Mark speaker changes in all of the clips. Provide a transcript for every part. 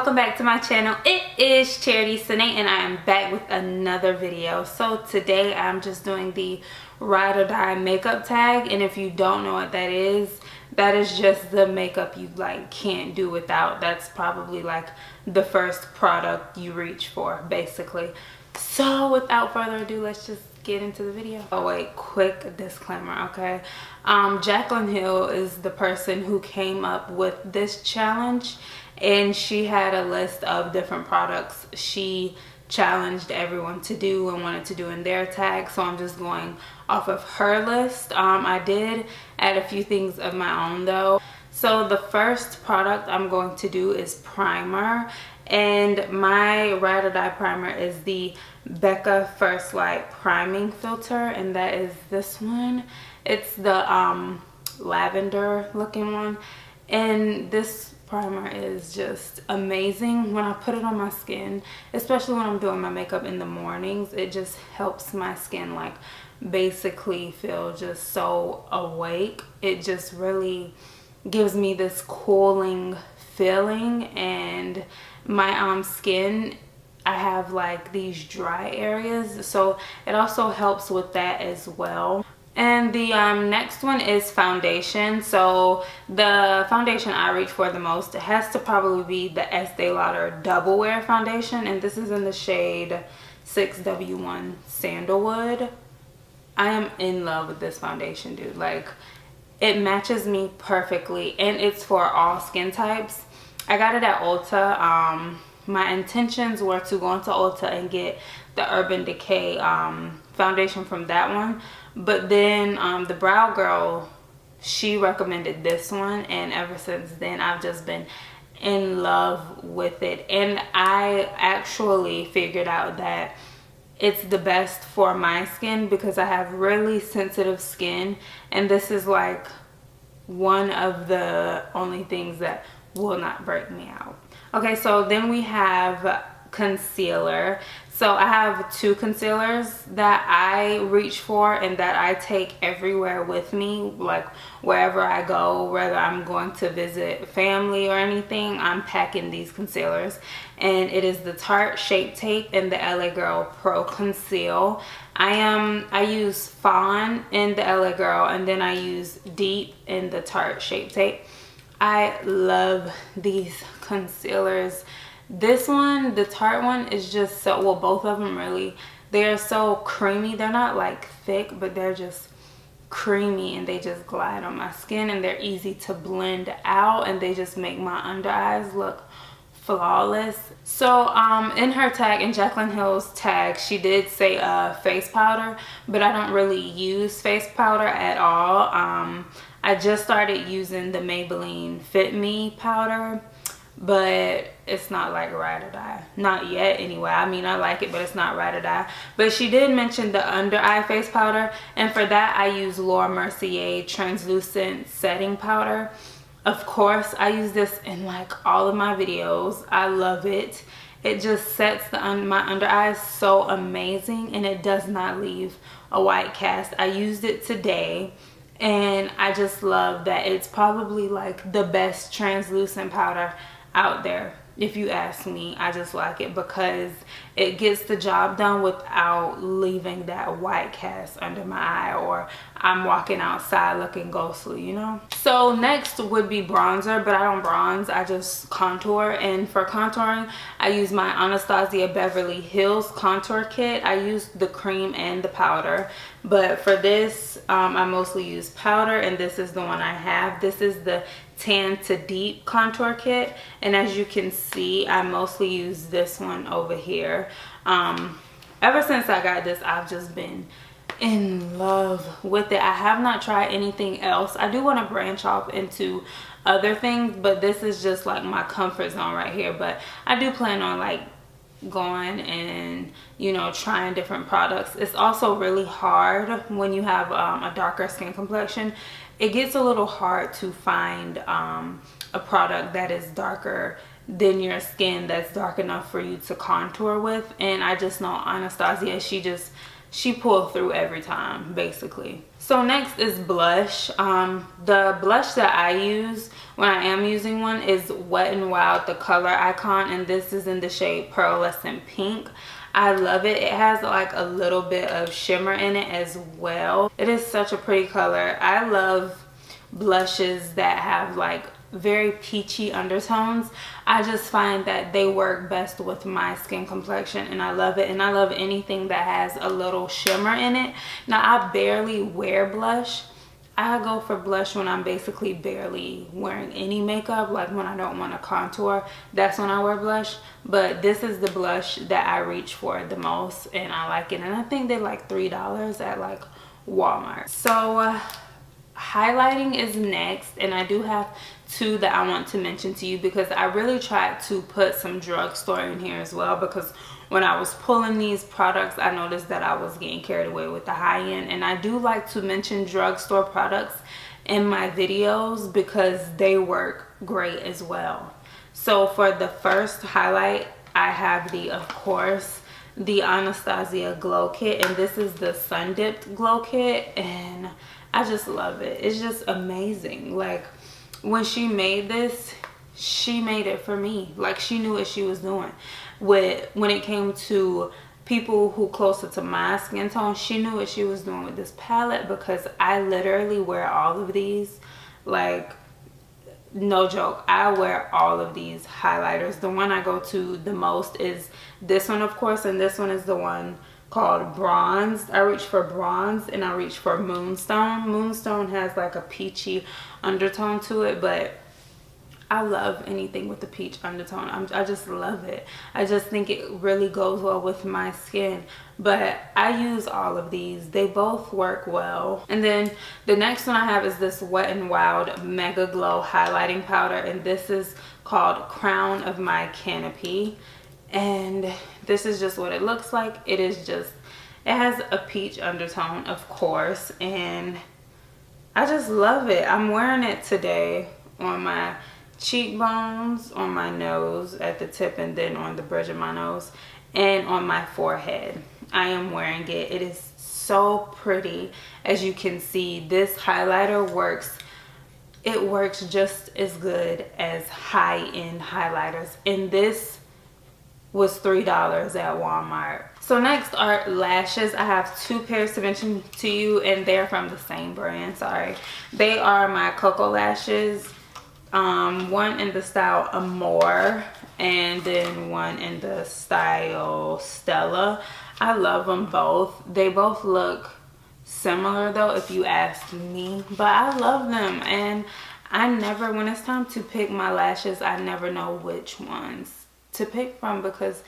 Speaker 1: welcome back to my channel. It is Charity, Sinae, and I am back with another video. So today I'm just doing the ride or die makeup tag, and if you don't know what that is just the makeup you like can't do without. That's probably like the first product you reach for, basically. So without further ado, let's just get into the video. Oh wait, quick disclaimer, okay? Jaclyn Hill is the person who came up with this challenge, and she had a list of different products she challenged everyone to do and wanted to do in their tag. So I'm just going off of her list. I did add a few things of my own though. So the first product I'm going to do is primer, and my ride or die primer is the Becca First Light priming filter, and that is this one. It's the lavender looking one, and this primer is just amazing. When I put it on my skin, especially when I'm doing my makeup in the mornings, it just helps my skin like basically feel just so awake. It just really gives me this cooling feeling, and my skin, I have like these dry areas, so it also helps with that as well. And the next one is foundation. So the foundation I reach for the most, it has to probably be the Estee Lauder Double Wear foundation, and this is in the shade 6W1 Sandalwood. I am in love with this foundation, dude. Like, it matches me perfectly, and it's for all skin types. I got it at Ulta. My intentions were to go into Ulta and get the Urban Decay foundation from that one, but then the brow girl, she recommended this one, and ever since then I've just been in love with it. And I actually figured out that it's the best for my skin because I have really sensitive skin, and this is like one of the only things that will not break me out. Okay, so then we have concealer. So I have two concealers that I reach for and that I take everywhere with me, like wherever I go, whether I'm going to visit family or anything, I'm packing these concealers. And it is the Tarte Shape Tape and the LA Girl Pro Conceal. I use Fawn in the LA Girl, and then I use Deep in the Tarte Shape Tape. I love these concealers. This one, the Tarte one, is just so, well, both of them really, they are so creamy. They're not like thick, but they're just creamy, and they just glide on my skin, and they're easy to blend out, and they just make my under eyes look flawless. So in her tag, in Jaclyn Hill's tag, she did say face powder, but I don't really use face powder at all. I just started using the Maybelline Fit Me powder, but it's not like ride or die, not yet anyway. I mean, I like it, but it's not ride or die. But she did mention the under eye face powder, and for that I use Laura Mercier translucent setting powder. Of course, I use this in like all of my videos. I love it. It just sets my under eyes so amazing, and it does not leave a white cast. I used it today, and I just love that it's probably like the best translucent powder out there, if you ask me. I just like it because it gets the job done without leaving that white cast under my eye, or I'm walking outside looking ghostly, you know. So next would be bronzer, but I don't bronze, I just contour. And for contouring, I use my Anastasia Beverly Hills contour kit. I use the cream and the powder, but for this I mostly use powder, and this is the one I have. This is the Tan to Deep contour kit, and as you can see, I mostly use this one over here. Ever since I got this, I've just been in love with it. I have not tried anything else. I do want to branch off into other things, but this is just like my comfort zone right here. But I do plan on like going and, you know, trying different products. It's also really hard when you have a darker skin complexion. It gets a little hard to find a product that is darker than your skin, that's dark enough for you to contour with. And I just know Anastasia, she just she pulled through every time, basically. So next is blush. The blush that I use when I am using one is Wet n Wild, the color icon, and this is in the shade Pearlescent Pink. I love it. It has like a little bit of shimmer in it as well. It is such a pretty color. I love blushes that have like very peachy undertones. I just find that they work best with my skin complexion, and I love it. And I love anything that has a little shimmer in it. Now, I barely wear blush. I go for blush when I'm basically barely wearing any makeup, like when I don't want to contour. That's when I wear blush. But this is the blush that I reach for the most, and I like it. And I think they're like $3 at like Walmart. So highlighting is next, and I do have two that I want to mention to you because I really tried to put some drugstore in here as well, because when I was pulling these products, I noticed that I was getting carried away with the high end, and I do like to mention drugstore products in my videos because they work great as well. So for the first highlight, I have of course, the Anastasia Glow Kit, and this is the Sun Dipped Glow Kit, and I just love it. It's just amazing. Like, when she made this, she made it for me. Like, she knew what she was doing. When it came to people who closer to my skin tone, she knew what she was doing with this palette, because I literally wear all of these. Like, no joke, I wear all of these highlighters. The one I go to the most is this one, of course, and this one is the one called Bronze. I reach for Bronze, and I reach for Moonstone. Moonstone has like a peachy undertone to it, but I love anything with the peach undertone. I just love it. I just think it really goes well with my skin. But I use all of these. They both work well. And then the next one I have is this Wet n Wild Mega Glow Highlighting Powder, and this is called Crown of My Canopy. And this is just what it looks like. It has a peach undertone, of course, and I just love it. I'm wearing it today on my cheekbones, on my nose at the tip, and then on the bridge of my nose, and on my forehead. I am wearing it. It is so pretty. As you can see, this highlighter works. It works just as good as high-end highlighters, and this was $3 at Walmart. So next are lashes. I have two pairs to mention to you, and they're from the same brand. Sorry. They are my Cocoa lashes. One in the style Amore, and then one in the style Stella. I love them both. They both look similar though, if you ask me, but I love them. And when it's time to pick my lashes, I never know which ones to pick from because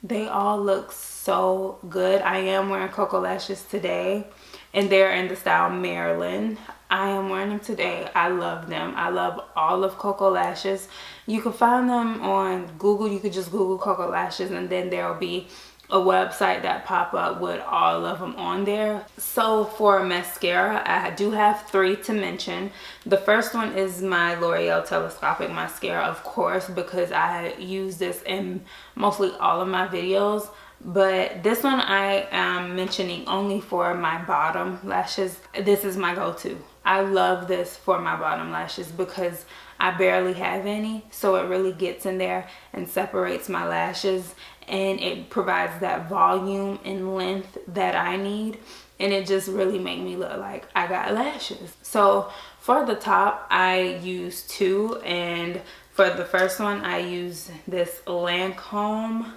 Speaker 1: they all look so good. I am wearing Cocoa lashes today, and they're in the style Maryland. I am wearing them today. I love them. I love all of Cocoa lashes. You can find them on Google. You could just Google Cocoa lashes, and then there will be a website that pop up with all of them on there. So for mascara, I do have three to mention. The first one is my L'Oreal Telescopic Mascara, of course, because I use this in mostly all of my videos. But this one I am mentioning only for my bottom lashes. This is my go-to. I love this for my bottom lashes because I barely have any, so it really gets in there and separates my lashes, and it provides that volume and length that I need, and it just really makes me look like I got lashes. So for the top, I use two, and for the first one I use this Lancome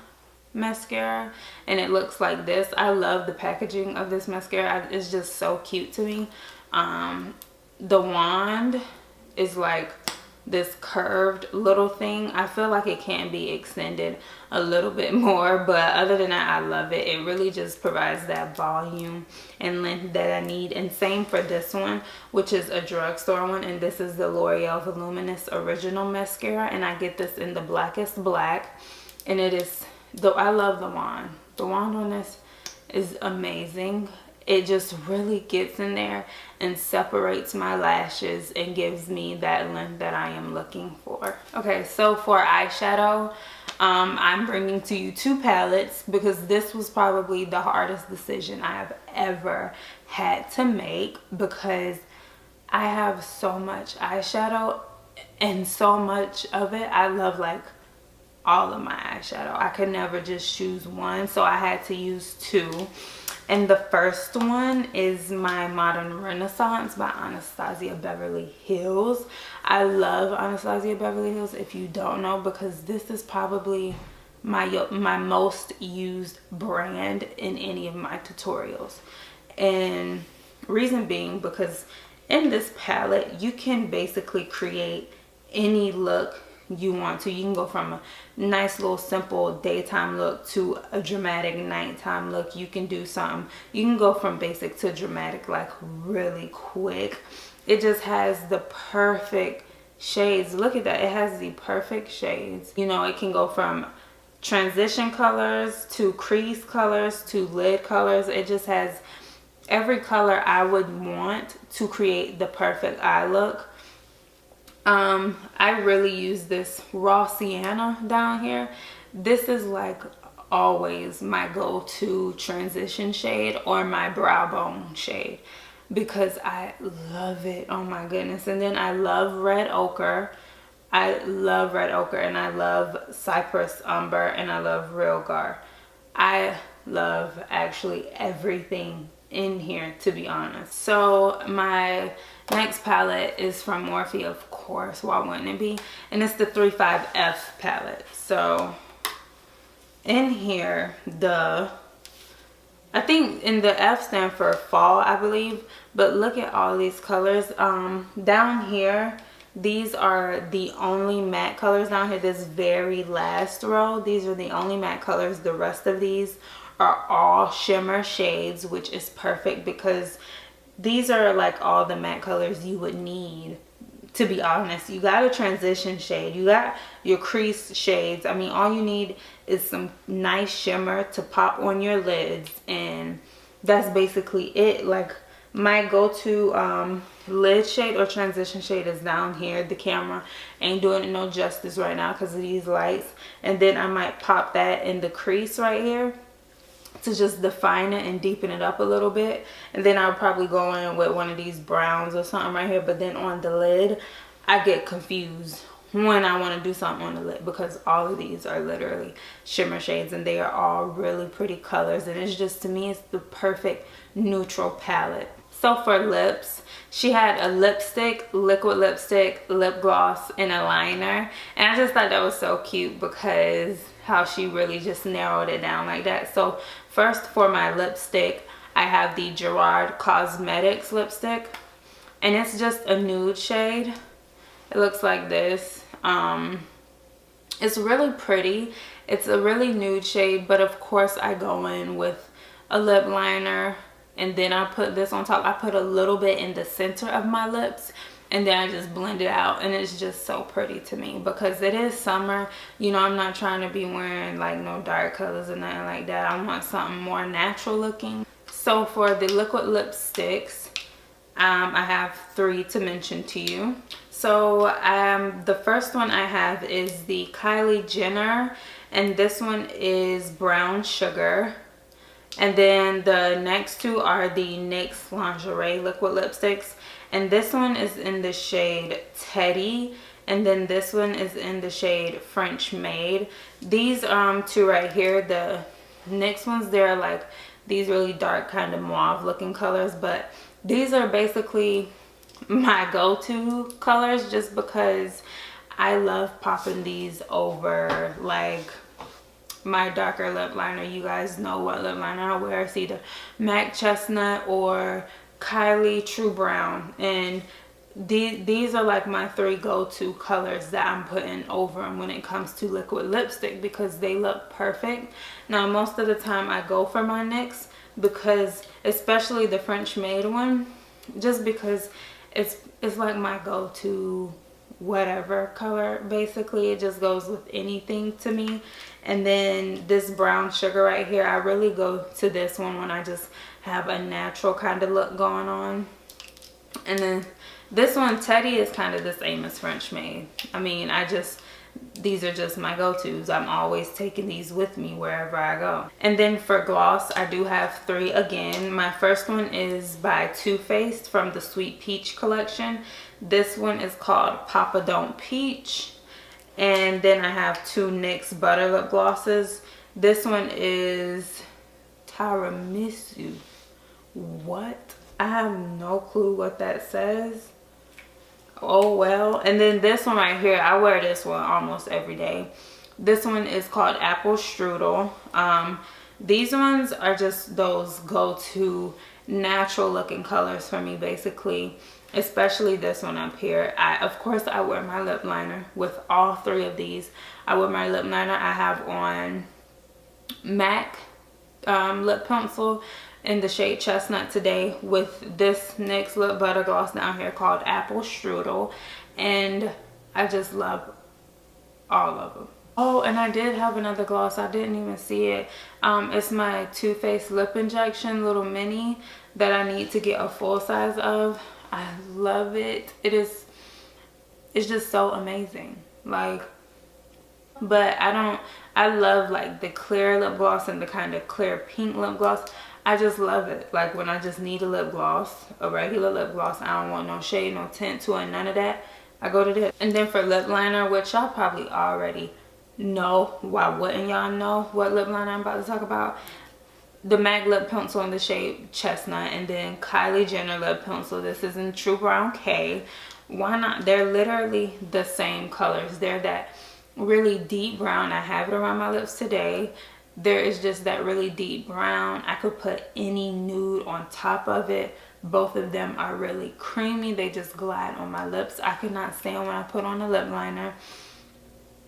Speaker 1: mascara, and it looks like this. I love the packaging of this mascara. It's just so cute to me. The wand is like this curved little thing. I feel like it can be extended a little bit more, but other than that, I love it. It really just provides that volume and length that I need. And same for this one, which is a drugstore one, and this is the L'Oreal Voluminous Original Mascara, and I get this in the blackest black, and it is I love the wand. The wand on this is amazing. It just really gets in there and separates my lashes and gives me that length that I am looking for. Okay, so for eyeshadow, I'm bringing to you two palettes because this was probably the hardest decision I have ever had to make, because I have so much eyeshadow and so much of it. I love like all of my eyeshadow. I could never just choose one, so I had to use two. And the first one is my Modern Renaissance by Anastasia Beverly Hills. I love Anastasia Beverly Hills, if you don't know, because this is probably my most used brand in any of my tutorials. And reason being, because in this palette you can basically create any look you want to. You can go from a nice little simple daytime look to a dramatic nighttime look. You can do something, you can go from basic to dramatic like really quick. It just has the perfect shades. Look at that, it has the perfect shades. You know, it can go from transition colors to crease colors to lid colors. It just has every color I would want to create the perfect eye look. I really use this raw sienna down here. This is like always my go-to transition shade or my brow bone shade because I love it. Oh my goodness. And then I love red ochre. I love red ochre, and I love cypress umber, and I love real gar. I love actually everything in here, to be honest. So my next palette is from Morphe, of course, why wouldn't it be? And it's the 35F palette. So in here, I think in the F stand for fall, I believe, but look at all these colors. Down here, these are the only matte colors down here. This very last row, these are the only matte colors. The rest of these are all shimmer shades, which is perfect because these are like all the matte colors you would need. To be honest, you got a transition shade, you got your crease shades. I mean, all you need is some nice shimmer to pop on your lids, and that's basically it. Like my go-to lid shade or transition shade is down here. The camera ain't doing it no justice right now because of these lights. And then I might pop that in the crease right here to just define it and deepen it up a little bit. And then I'll probably go in with one of these browns or something right here. But then on the lid, I get confused when I want to do something on the lid because all of these are literally shimmer shades and they are all really pretty colors. And it's just, to me, it's the perfect neutral palette. So for lips, she had a lipstick, liquid lipstick, lip gloss, and a liner. And I just thought that was so cute because how she really just narrowed it down like that. So first, for my lipstick, I have the Gerard Cosmetics lipstick, and it's just a nude shade. It looks like this. It's really pretty. It's a really nude shade, but of course I go in with a lip liner, and then I put this on top. I put a little bit in the center of my lips, and then I just blend it out, and it's just so pretty to me because it is summer. You know, I'm not trying to be wearing like no dark colors or nothing like that. I want something more natural looking. So for the liquid lipsticks, I have 3 to mention to you. So the first one I have is the Kylie Jenner, and this one is Brown Sugar. And then the next 2 are the NYX Lingerie liquid lipsticks. And this one is in the shade Teddy. And then this one is in the shade French Maid. These 2 right here, the NYX ones, they're like these really dark kind of mauve looking colors. But these are basically my go-to colors just because I love popping these over like my darker lip liner. You guys know what lip liner I wear. It's either MAC Chestnut or Kylie True Brown, and these are like my 3 go-to colors that I'm putting over them when it comes to liquid lipstick because they look perfect. Now most of the time I go for my NYX because, especially the French Maid one, just because it's like my go-to whatever color. Basically it just goes with anything to me. And then this Brown Sugar right here, I really go to this one when I just have a natural kind of look going on. And then this one, Teddy, is kind of the same as French Maid. I mean, these are just my go-tos. I'm always taking these with me wherever I go. And then for gloss, I do have 3 again. My first one is by Too Faced from the Sweet Peach collection. This one is called Papa Don't Peach. And then I have 2 NYX Butter Lip Glosses. This one is Tiramisu. What? I have no clue what that says. Oh well. And then this one right here, I wear this one almost every day. This one is called Apple Strudel. These ones are just those go-to natural looking colors for me, basically, especially this one up here. Of course I wear my lip liner with all 3 of these. I wear my lip liner. I have on MAC lip pencil in the shade Chestnut today with this NYX lip butter gloss down here called Apple Strudel, and I just love all of them. Oh, and I did have another gloss. I didn't even see it. It's my Too Faced Lip Injection little mini that I need to get a full size of. I love it. It's just so amazing. Like, but I love like the clear lip gloss and the kind of clear pink lip gloss. I just love it. Like when I just need a lip gloss, a regular lip gloss, I don't want no shade, no tint to it, none of that, I go to this. And then for lip liner, which y'all probably already know, why wouldn't y'all know what lip liner I'm about to talk about? The MAC lip pencil in the shade Chestnut, and then Kylie Jenner lip pencil. This is in True Brown K. Why not? They're literally the same colors. They're that really deep brown. I have it around my lips today. There is just that really deep brown. I could put any nude on top of it. Both of them are really creamy. They just glide on my lips. I could not stand when I put on a lip liner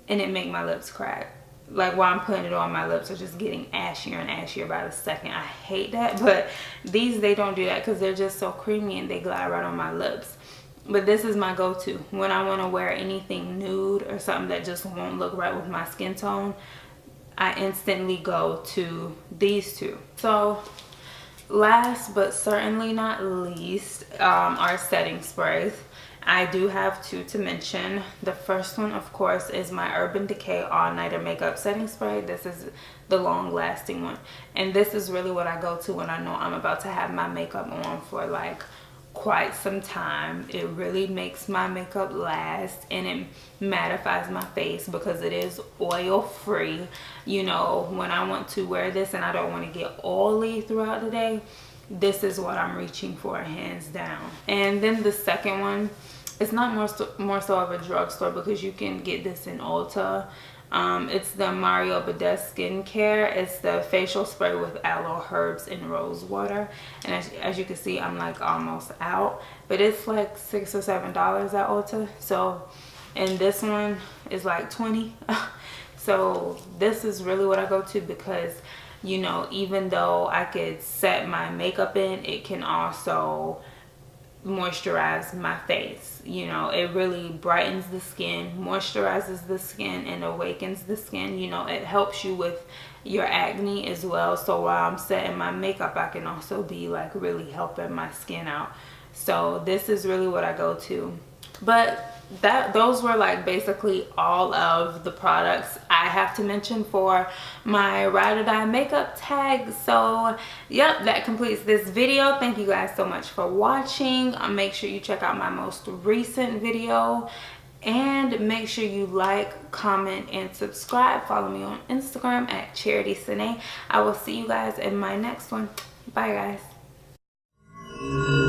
Speaker 1: and it make my lips crack. Like while I'm putting it on, my lips are just getting ashier and ashier by the second. I hate that, but these, they don't do that because they're just so creamy and they glide right on my lips. But this is my go-to when I want to wear anything nude or something that just won't look right with my skin tone. I instantly go to these 2. So last but certainly not least are setting sprays. I do have 2 to mention. The first one, of course, is my Urban Decay All Nighter Makeup Setting Spray. This is the long lasting one, and this is really what I go to when I know I'm about to have my makeup on for like quite some time. It really makes my makeup last, and it mattifies my face because it is oil free. You know, when I want to wear this and I don't want to get oily throughout the day, this is what I'm reaching for, hands down. And then the second one, it's not more so of a drugstore because you can get this in Ulta. It's the Mario Badescu Skincare. It's the facial spray with aloe, herbs, and rose water. And as you can see, I'm like almost out, but it's like $6 or $7 at Ulta. So, and this one is like 20. So this is really what I go to because, you know, even though I could set my makeup in, it can also moisturize my face. You know, it really brightens the skin, moisturizes the skin, and awakens the skin. You know, it helps you with your acne as well. So while I'm setting my makeup, I can also be like really helping my skin out. So this is really what I go to. But those were like basically all of the products I have to mention for my ride or die makeup tag. So yep, that completes this video. Thank you guys so much for watching. Make sure you check out my most recent video, and make sure you like, comment, and subscribe. Follow me on Instagram at Chariti Sinae. I will see you guys in my next one. Bye guys.